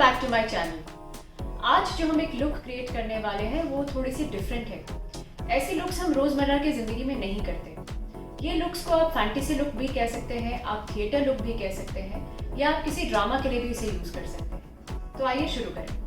Back to my channel. आज जो हम एक लुक क्रिएट करने वाले हैं वो थोड़ी सी डिफरेंट है। ऐसी लुक्स हम रोजमर्रा की जिंदगी में नहीं करते। ये लुक्स को आप फैंटेसी लुक भी कह सकते हैं, आप थिएटर लुक भी कह सकते हैं, या आप किसी ड्रामा के लिए भी इसे यूज कर सकते हैं। तो आइए शुरू करें।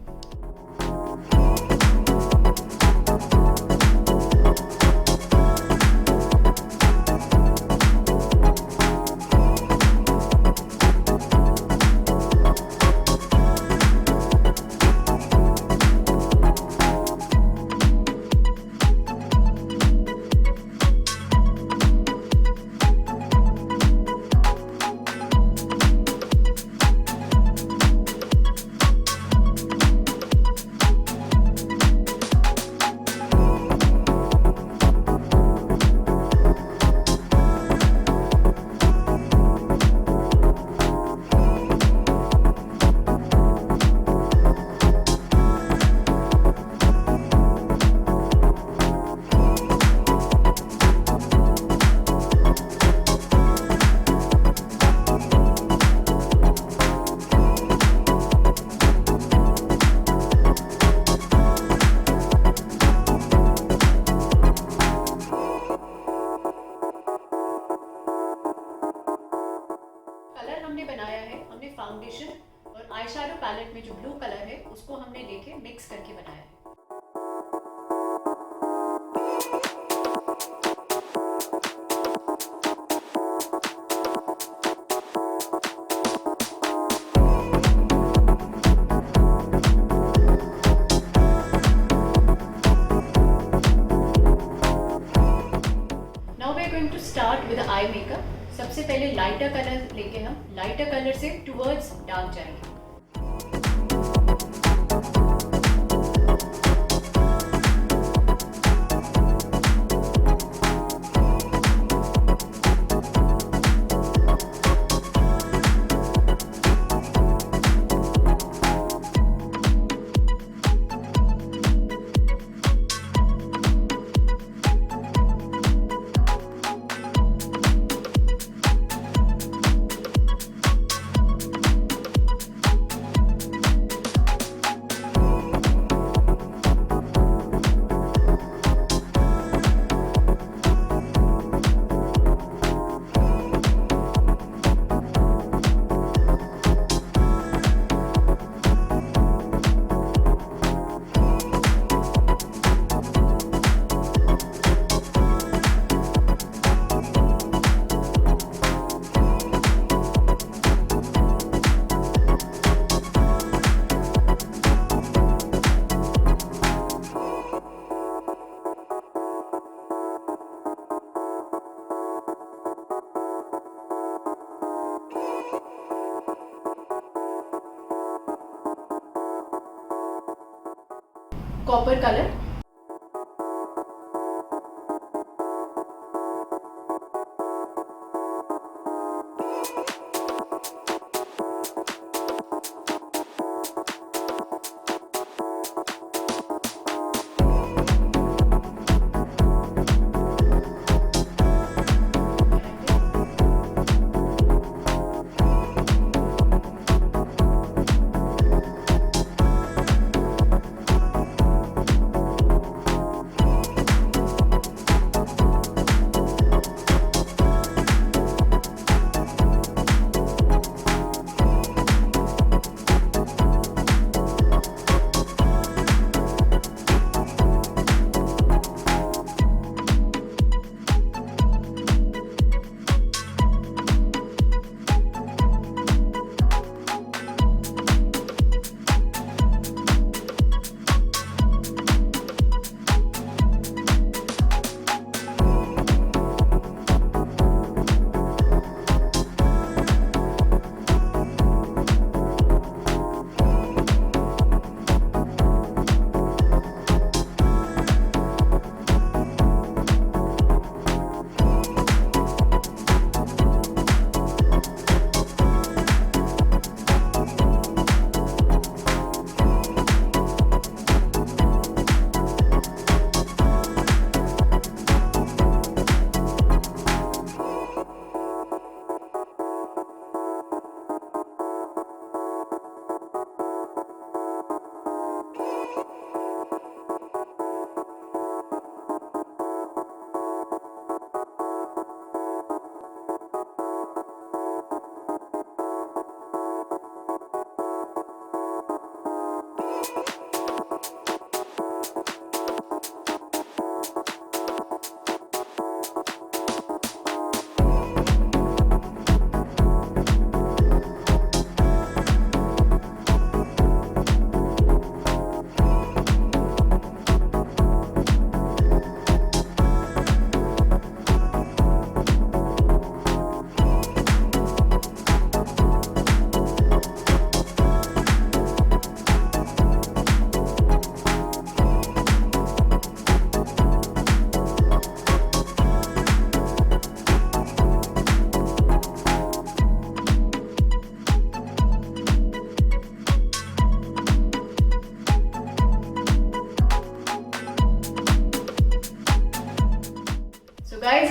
कलर हमने बनाया है, हमने फाउंडेशन और आई शैडो पैलेट में जो ब्लू कलर है उसको हमने लेके मिक्स करके बनाया है। Now we are going to start with the eye makeup. सबसे पहले लाइटर कलर लेके हम लाइटर कलर से टुवर्ड्स डार्क जाएंगे। कॉपर कलर,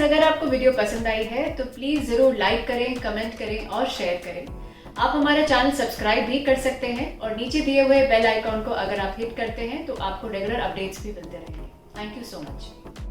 अगर आपको वीडियो पसंद आई है तो प्लीज़ ज़रूर लाइक करें, कमेंट करें और शेयर करें। आप हमारा चैनल सब्सक्राइब भी कर सकते हैं और नीचे दिए हुए बेल आइकॉन को अगर आप हिट करते हैं तो आपको रेगुलर अपडेट्स भी मिलते रहेंगे। Thank you so much.